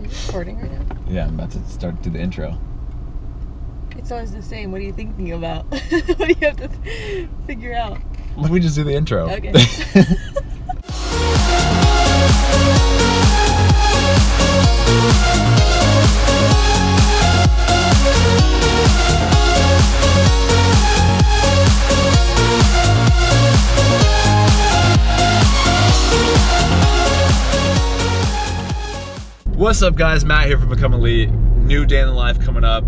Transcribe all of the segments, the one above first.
you recording right now? Yeah, I'm about to start to do the intro. It's always the same. What are you thinking about? What do you have to figure out? Let me just do the intro. Okay. What's up, guys? Matt here from Become Elite. New day in the life coming up.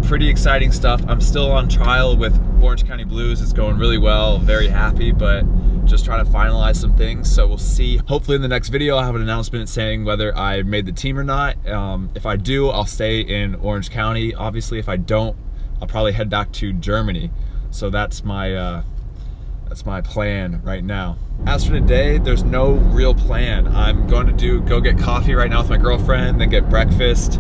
Pretty exciting stuff. I'm still on trial with Orange County Blues. It's going really well. Very happy, but just trying to finalize some things. So we'll see. Hopefully in the next video I'll have an announcement saying whether I made the team or not. If I do, I'll stay in Orange County. Obviously, if I don't, I'll probably head back to Germany. So that's my plan right now. As for today, there's no real plan. I'm going to go get coffee right now with my girlfriend, then get breakfast.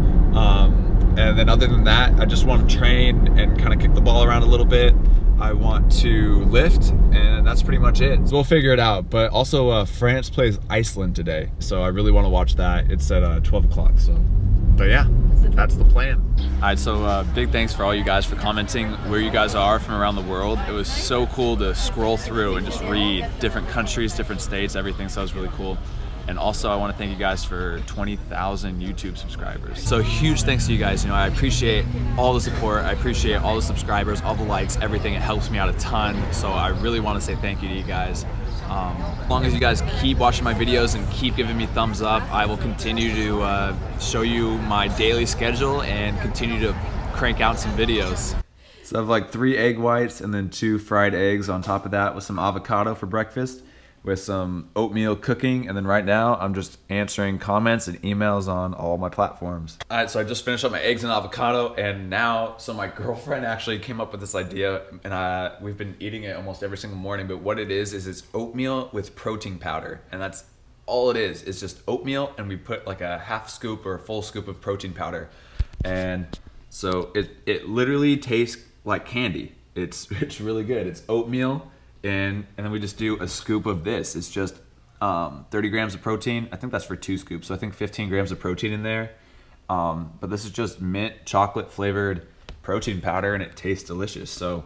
And then other than that, I just want to train and kind of kick the ball around a little bit. I want to lift, and that's pretty much it. So we'll figure it out. But also, France plays Iceland today, so I really want to watch that. It's at 12 o'clock, so. But yeah, that's the plan. All right, so big thanks for all you guys for commenting where you guys are from around the world. It was so cool to scroll through and just read different countries, different states, everything, so it was really cool. And also, I want to thank you guys for 20,000 YouTube subscribers. So huge thanks to you guys. You know, I appreciate all the support. I appreciate all the subscribers, all the likes, everything. It helps me out a ton. So I really want to say thank you to you guys. As long as you guys keep watching my videos and keep giving me thumbs up, I will continue to show you my daily schedule and continue to crank out some videos. So I have like 3 egg whites and then 2 fried eggs on top of that with some avocado for breakfast, with some oatmeal cooking, and then right now I'm just answering comments and emails on all my platforms. All right, so I just finished up my eggs and avocado, and now, so my girlfriend actually came up with this idea, and we've been eating it almost every single morning, but what it is it's oatmeal with protein powder, and that's all it is. It's just oatmeal, and we put like a half scoop or a full scoop of protein powder. And so it literally tastes like candy. It's really good. It's oatmeal, and then we just do a scoop of this. It's just 30 grams of protein. I think that's for 2 scoops, so I think 15 grams of protein in there. But this is just mint chocolate flavored protein powder, and it tastes delicious. So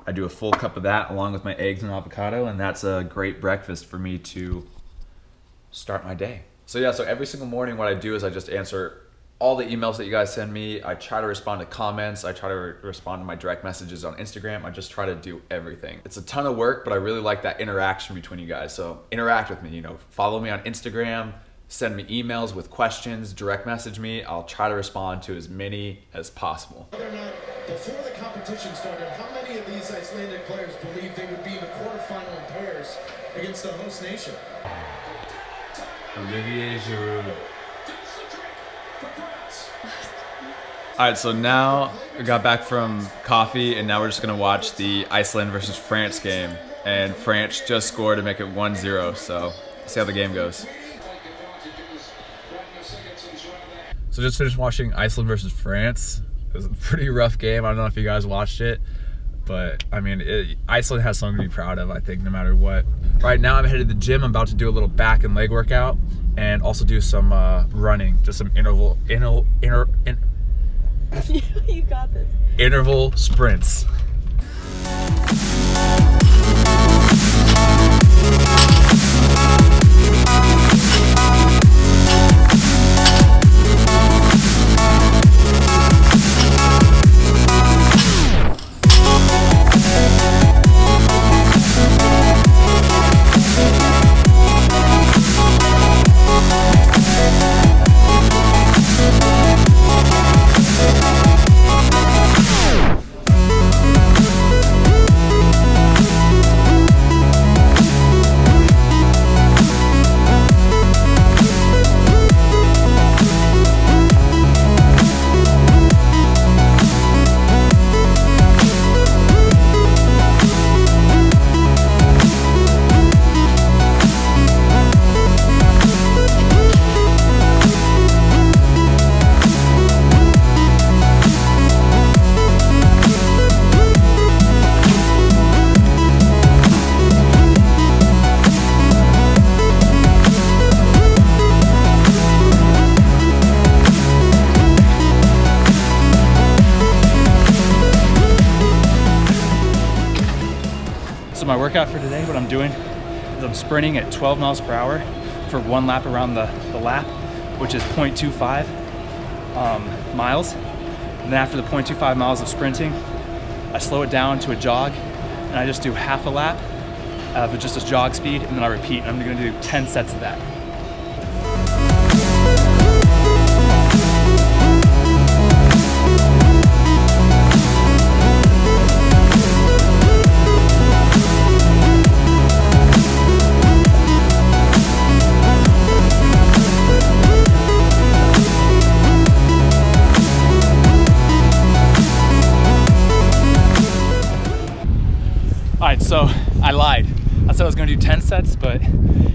I do a full cup of that along with my eggs and avocado, and that's a great breakfast for me to start my day. So yeah, so every single morning what I do is I just answer all the emails that you guys send me. I try to respond to comments. I try to respond to my direct messages on Instagram. I just try to do everything. It's a ton of work, but I really like that interaction between you guys. So interact with me, you know, follow me on Instagram, send me emails with questions, direct message me. I'll try to respond to as many as possible. Before the competition started, how many of these Icelandic players believed they would be in the quarterfinal in pairs against the host nation? Olivier Giroud. All right, so now we got back from coffee, and now we're just gonna watch the Iceland versus France game. And France just scored to make it 1-0, so see how the game goes. So just finished watching Iceland versus France. It was a pretty rough game. I don't know if you guys watched it, but I mean, Iceland has something to be proud of, I think, no matter what. Right now I'm headed to the gym. I'm about to do a little back and leg workout, and also do some running, just some You got this. interval sprints. workout for today, what I'm doing is I'm sprinting at 12 miles per hour for 1 lap around the lap, which is 0.25 miles. And then after the 0.25 miles of sprinting, I slow it down to a jog, and I just do half a lap of just a jog speed, and then I repeat. And I'm gonna do 10 sets of that. So I lied. I said I was gonna do 10 sets, but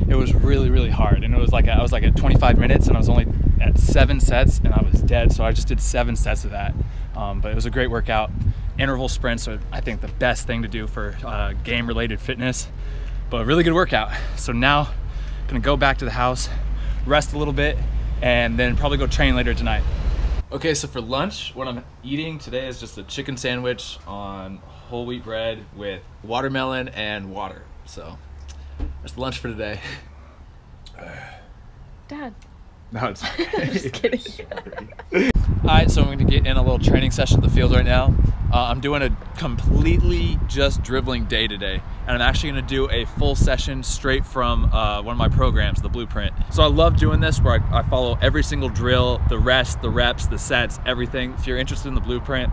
it was really, really hard. And it was like, I was like at 25 minutes and I was only at 7 sets and I was dead. So I just did 7 sets of that. But it was a great workout. Interval sprints are, I think, the best thing to do for game-related fitness, but a really good workout. So now I'm gonna go back to the house, rest a little bit, and then probably go train later tonight. Okay, so for lunch, what I'm eating today is just a chicken sandwich on whole wheat bread with watermelon and water. So that's lunch for today. Dad. No, it's okay. Just kidding. Alright, so I'm going to get in a little training session at the field right now. I'm doing a completely just dribbling day today, and I'm actually going to do a full session straight from one of my programs, the Blueprint. So I love doing this where I follow every single drill, the rest, the reps, the sets, everything. If you're interested in the Blueprint,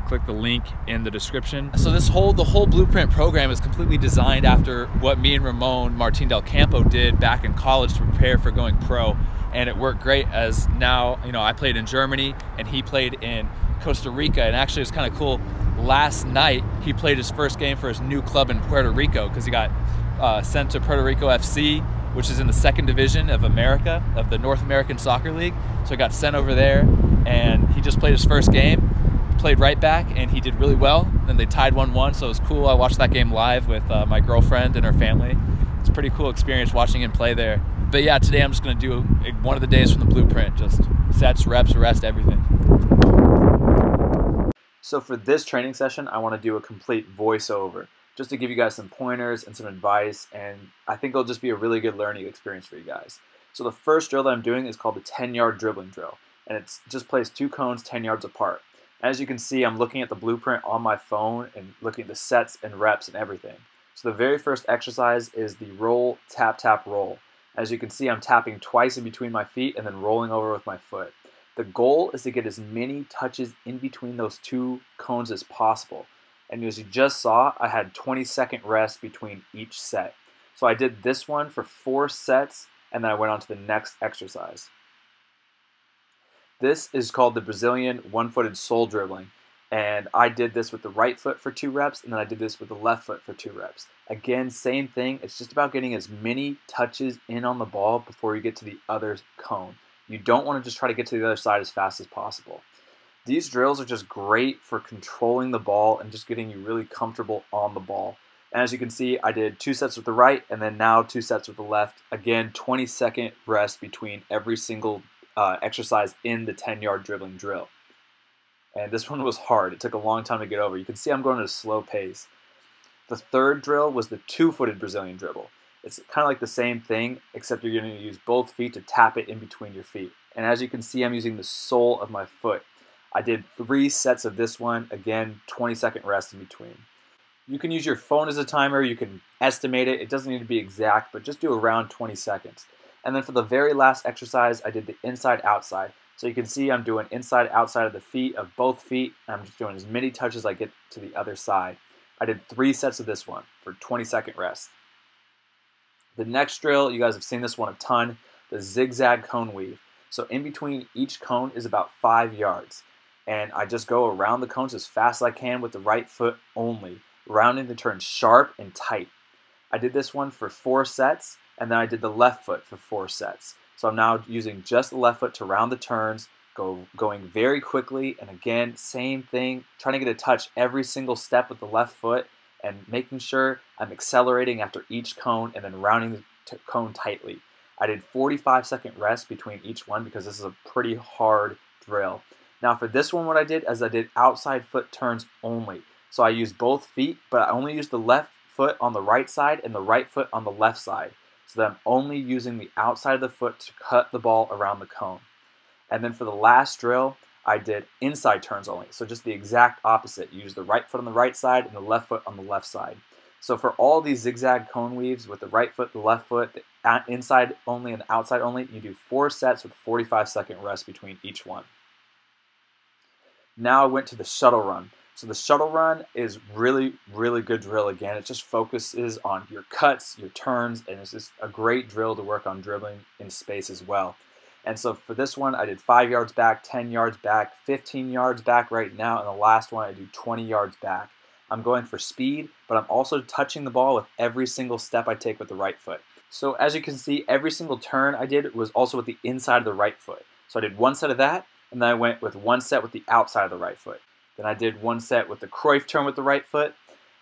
click the link in the description. So the whole Blueprint program is completely designed after what me and Ramon Martin Del Campo did back in college to prepare for going pro. And it worked great, as now, you know, I played in Germany and he played in Costa Rica. And actually it's kind of cool, last night he played his first game for his new club in Puerto Rico, because he got sent to Puerto Rico FC, which is in the 2nd division of America, of the North American Soccer League. So he got sent over there and he just played his first game, played right back, and he did really well. Then they tied 1-1, so it was cool. I watched that game live with my girlfriend and her family. It's a pretty cool experience watching him play there. But yeah, today I'm just gonna do one of the days from the Blueprint, just sets, reps, rest, everything. So for this training session, I wanna do a complete voiceover, just to give you guys some pointers and some advice, and I think it'll just be a really good learning experience for you guys. So the first drill that I'm doing is called the 10-yard dribbling drill, and it just plays 2 cones 10 yards apart. As you can see, I'm looking at the Blueprint on my phone and looking at the sets and reps and everything. So the very first exercise is the roll, tap, tap, roll. As you can see, I'm tapping twice in between my feet and then rolling over with my foot. The goal is to get as many touches in between those 2 cones as possible. And as you just saw, I had 20-second rest between each set. So I did this one for 4 sets, and then I went on to the next exercise. This is called the Brazilian one-footed soul dribbling. And I did this with the right foot for 2 reps, and then I did this with the left foot for 2 reps. Again, same thing. It's just about getting as many touches in on the ball before you get to the other cone. You don't want to just try to get to the other side as fast as possible. These drills are just great for controlling the ball and just getting you really comfortable on the ball. And as you can see, I did 2 sets with the right, and then now 2 sets with the left. Again, 20-second rest between every single exercise in the 10-yard dribbling drill. And this one was hard. It took a long time to get over. You can see I'm going at a slow pace. The third drill was the 2-footed Brazilian dribble. It's kind of like the same thing, except you're going to use both feet to tap it in between your feet. And as you can see, I'm using the sole of my foot. I did 3 sets of this one. Again, 20-second rest in between. You can use your phone as a timer. You can estimate it. It doesn't need to be exact, but just do around 20 seconds. And then for the very last exercise, I did the inside-outside. So you can see I'm doing inside, outside of the feet, of both feet, and I'm just doing as many touches as I get to the other side. I did 3 sets of this one for 20-second rest. The next drill, you guys have seen this one a ton, the Zig Zag Cone Weave. So in between each cone is about 5 yards. And I just go around the cones as fast as I can with the right foot only, rounding the turn sharp and tight. I did this one for 4 sets, and then I did the left foot for 4 sets. So I'm now using just the left foot to round the turns, going very quickly, and again, same thing, trying to get a touch every single step with the left foot and making sure I'm accelerating after each cone and then rounding the cone tightly. I did 45-second rest between each one because this is a pretty hard drill. Now for this one, what I did is I did outside foot turns only. So I used both feet, but I only used the left foot on the right side and the right foot on the left side, so that I'm only using the outside of the foot to cut the ball around the cone. And then for the last drill, I did inside turns only, so just the exact opposite. You use the right foot on the right side and the left foot on the left side. So for all these zigzag cone weaves with the right foot, the left foot, the inside only and the outside only, you do 4 sets with 45-second rest between each one. Now I went to the shuttle run. So the shuttle run is really good drill again. It just focuses on your cuts, your turns, and it's just a great drill to work on dribbling in space as well. And so for this one, I did 5 yards back, 10 yards back, 15 yards back right now, and the last one I do 20 yards back. I'm going for speed, but I'm also touching the ball with every single step I take with the right foot. So as you can see, every single turn I did was also with the inside of the right foot. So I did 1 set of that, and then I went with 1 set with the outside of the right foot. Then I did 1 set with the Cruyff turn with the right foot,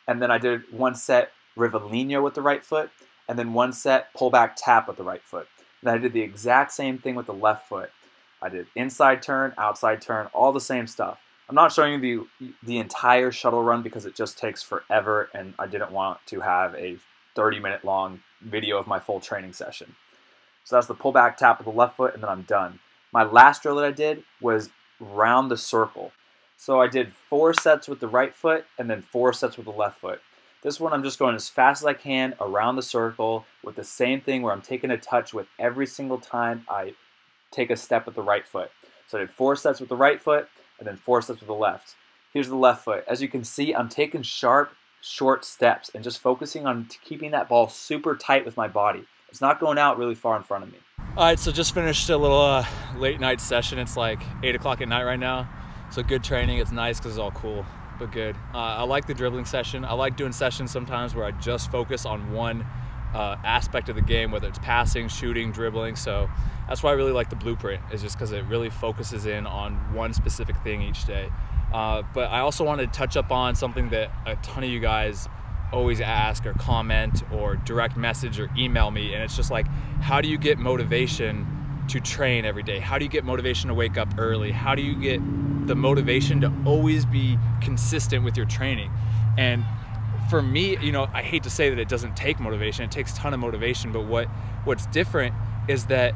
and then I did 1 set Rivelino with the right foot, and then 1 set pull back tap with the right foot. Then I did the exact same thing with the left foot. I did inside turn, outside turn, all the same stuff. I'm not showing you the entire shuttle run because it just takes forever, and I didn't want to have a 30-minute long video of my full training session. So that's the pull back tap with the left foot, and then I'm done. My last drill that I did was round the circle. So I did 4 sets with the right foot and then 4 sets with the left foot. This one I'm just going as fast as I can around the circle with the same thing where I'm taking a touch with every single time I take a step with the right foot. So I did 4 sets with the right foot and then 4 sets with the left. Here's the left foot. As you can see, I'm taking sharp, short steps and just focusing on keeping that ball super tight with my body. It's not going out really far in front of me. All right, so just finished a little late night session. It's like 8 o'clock at night right now. So good training. It's nice because it's all cool, but good. I like the dribbling session. I like doing sessions sometimes where I just focus on one aspect of the game, whether it's passing, shooting, dribbling. So that's why I really like the blueprint, is just because it really focuses in on one specific thing each day. But I also wanted to touch up on something that a ton of you guys always ask or comment or direct message or email me, and it's just like, how do you get motivation to train every day? How do you get motivation to wake up early? How do you get the motivation to always be consistent with your training? And for me, you know, I hate to say that it doesn't take motivation. It takes a ton of motivation, but what's different is that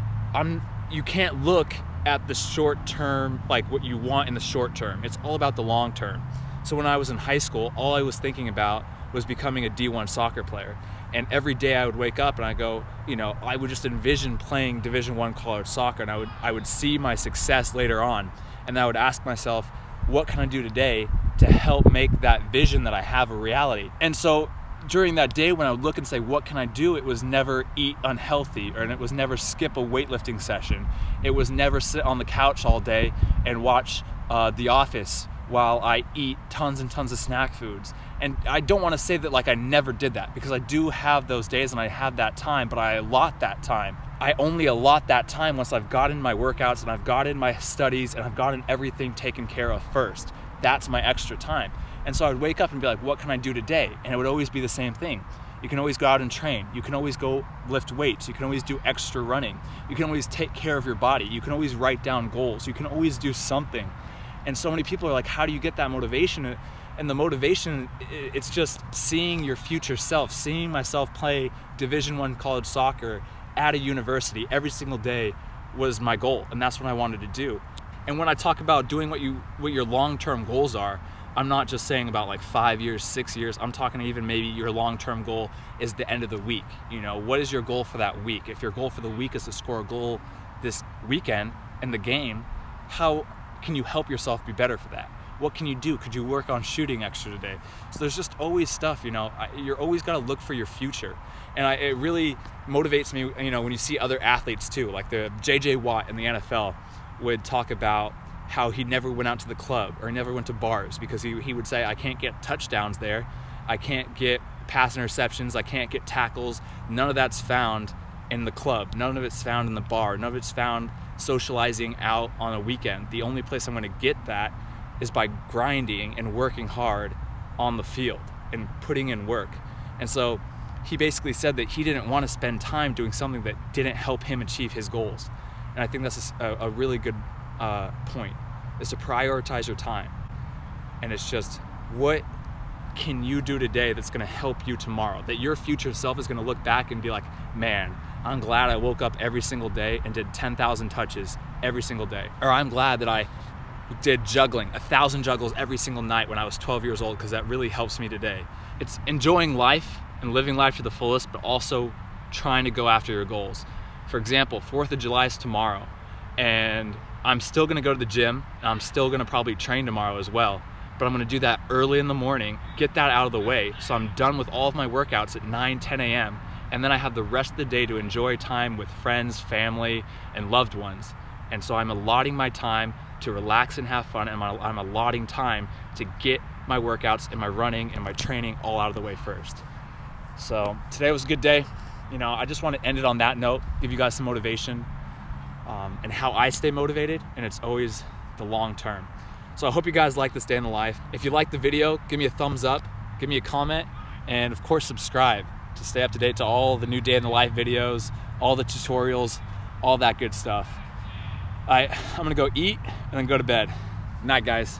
you can't look at the short term, like what you want in the short term. It's all about the long term. So when I was in high school, all I was thinking about was becoming a D1 soccer player. And every day I would wake up and I go, you know, I would just envision playing Division I college soccer, and I would see my success later on, and I would ask myself, what can I do today to help make that vision that I have a reality? And so during that day when I would look and say, what can I do? It was never eat unhealthy, or it was never skip a weightlifting session. It was never sit on the couch all day and watch The Office while I eat tons and tons of snack foods. And I don't want to say that like I never did that, because I do have those days and I have that time, but I allot that time. I only allot that time once I've gotten my workouts and I've gotten my studies and I've gotten everything taken care of first. That's my extra time. And so I would wake up and be like, what can I do today? And it would always be the same thing. You can always go out and train. You can always go lift weights. You can always do extra running. You can always take care of your body. You can always write down goals. You can always do something. And so many people are like, how do you get that motivation? And the motivation, it's just seeing your future self, seeing myself play Division I college soccer at a university every single day was my goal, and that's what I wanted to do. And when I talk about doing what your long-term goals are, I'm not just saying about like 5 years, 6 years. I'm talking even maybe your long-term goal is the end of the week. You know, what is your goal for that week? If your goal for the week is to score a goal this weekend in the game, how can you help yourself be better for that? What can you do? Could you work on shooting extra today? So there's just always stuff, you know, you're always got to look for your future. And it really motivates me, you know, when you see other athletes too, like the J.J. Watt in the NFL would talk about how he never went out to the club or never went to bars because he would say, I can't get touchdowns there. I can't get pass interceptions. I can't get tackles. None of that's found in the club. None of it's found in the bar. None of it's found socializing out on a weekend. The only place I'm going to get that is by grinding and working hard on the field and putting in work. And so he basically said that he didn't want to spend time doing something that didn't help him achieve his goals. And I think that's a really good point, is to prioritize your time. And it's just, what can you do today that's gonna help you tomorrow? That your future self is gonna look back and be like, man, I'm glad I woke up every single day and did 10,000 touches every single day. Or I'm glad that I did juggling, 1,000 juggles every single night when I was 12 years old, because that really helps me today. It's enjoying life and living life to the fullest, but also trying to go after your goals. For example, 4th of July is tomorrow, and I'm still gonna go to the gym, and I'm still gonna probably train tomorrow as well, but I'm gonna do that early in the morning, get that out of the way, so I'm done with all of my workouts at 9, 10 a.m., and then I have the rest of the day to enjoy time with friends, family, and loved ones. And so I'm allotting my time to relax and have fun, and I'm allotting time to get my workouts and my running and my training all out of the way first. So today was a good day. You know, I just want to end it on that note, give you guys some motivation and how I stay motivated, and it's always the long term. So I hope you guys like this day in the life. If you like the video, give me a thumbs up, give me a comment, and of course subscribe to stay up to date to all the new day in the life videos, all the tutorials, all that good stuff. All right, I'm gonna go eat and then go to bed. Good night, guys.